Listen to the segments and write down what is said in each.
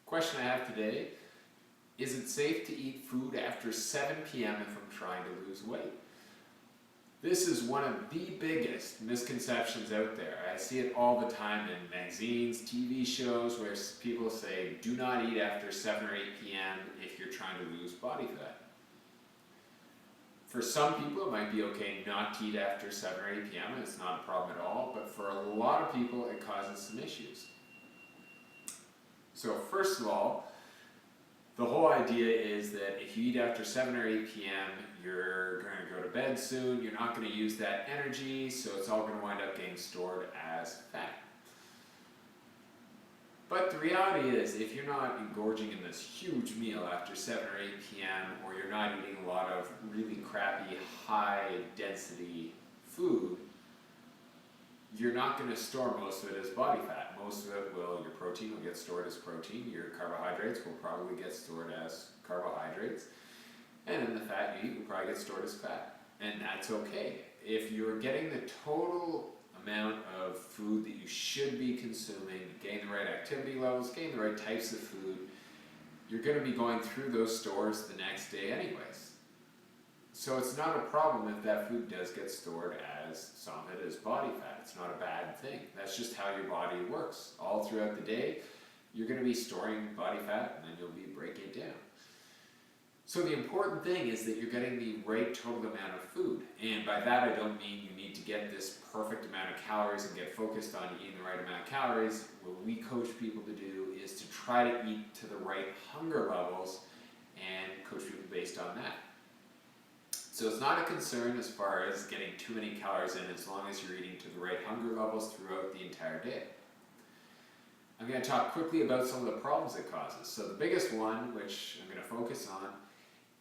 Question I have today, is it safe to eat food after 7 p.m. if I'm trying to lose weight? This is one of the biggest misconceptions out there. I see it all the time in magazines, TV shows, where people say, do not eat after 7 or 8 p.m. if you're trying to lose body fat. For some people, it might be okay not to eat after 7 or 8 p.m. It's not a problem at all, but for a lot of people, it causes some issues. So first of all, the whole idea is that if you eat after 7 or 8 p.m., you're going to go to bed soon, you're not going to use that energy, so it's all going to wind up getting stored as fat. But the reality is, if you're not engorging in this huge meal after 7 or 8 p.m., or you're not eating a lot of really crappy, high-density food, you're not going to store most of it as body fat. Most of it will, your protein will get stored as protein, your carbohydrates will probably get stored as carbohydrates, and then the fat you eat will probably get stored as fat. And that's okay. If you're getting the total amount of food that you should be consuming, getting the right activity levels, getting the right types of food, you're going to be going through those stores the next day anyways. So it's not a problem if that food does get stored as some of it as body fat. It's not a bad thing. That's just how your body works. All throughout the day, you're going to be storing body fat and then you'll be breaking it down. So the important thing is that you're getting the right total amount of food. And by that I don't mean you need to get this perfect amount of calories and get focused on eating the right amount of calories. What we coach people to do is to try to eat to the right hunger levels and coach people based on that. So it's not a concern as far as getting too many calories in as long as you're eating to the right hunger levels throughout the entire day. I'm going to talk quickly about some of the problems it causes. So the biggest one, which I'm going to focus on,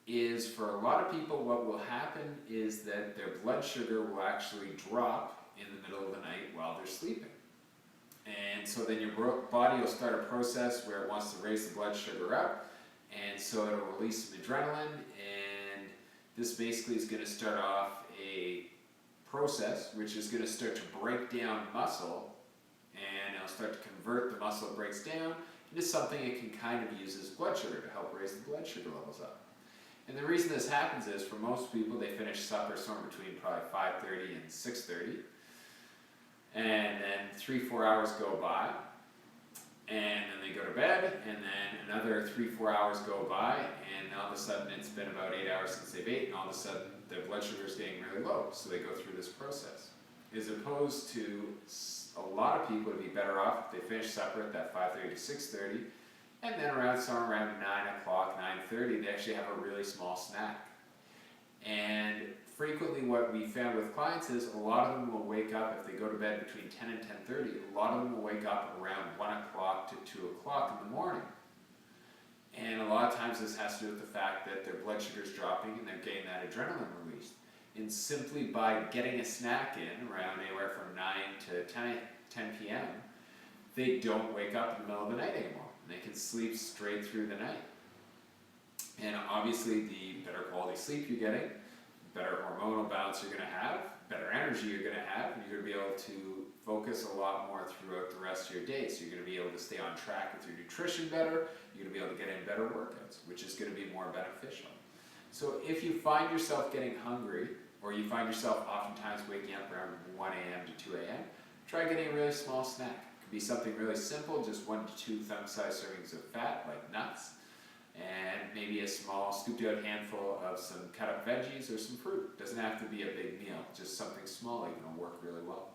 is for a lot of people what will happen is that their blood sugar will actually drop in the middle of the night while they're sleeping. And so then your body will start a process where it wants to raise the blood sugar up, and so it'll release some adrenaline, and this basically is going to start off a process which is going to start to break down muscle, and it'll start to convert the muscle it breaks down into something it can kind of use as blood sugar to help raise the blood sugar levels up. And the reason this happens is, for most people, they finish supper somewhere between probably 5:30 and 6:30, and then 3-4 hours go by, and then they go to bed, and then another 3-4 hours go by, and all of a sudden it's been about 8 hours since they've ate, and all of a sudden their blood sugar is getting really low, so they go through this process. As opposed to a lot of people, would be better off if they finish supper at that 5:30 to 6:30, and then somewhere around 9 o'clock, 9:30, they actually have a really small snack. And frequently what we found with clients is a lot of them will wake up, if they go to bed between 10 and 10:30, a lot of them will wake up around 1 o'clock to 2 o'clock in the morning. And a lot of times this has to do with the fact that their blood sugar is dropping and they're getting that adrenaline released. And simply by getting a snack in around anywhere from 9 to 10 p.m., they don't wake up in the middle of the night anymore. They can sleep straight through the night. And obviously the better quality sleep you're getting, better hormonal balance you're going to have, better energy you're going to have, and you're going to be able to focus a lot more throughout the rest of your day. So you're going to be able to stay on track with your nutrition better, you're going to be able to get in better workouts, which is going to be more beneficial. So if you find yourself getting hungry, or you find yourself oftentimes waking up around 1 a.m. to 2 a.m., try getting a really small snack. It could be something really simple, just 1 to 2 thumb-sized servings of fat, like nuts, and maybe a small scooped out handful of some cut up veggies or some fruit. It doesn't have to be a big meal, just something small even will work really well.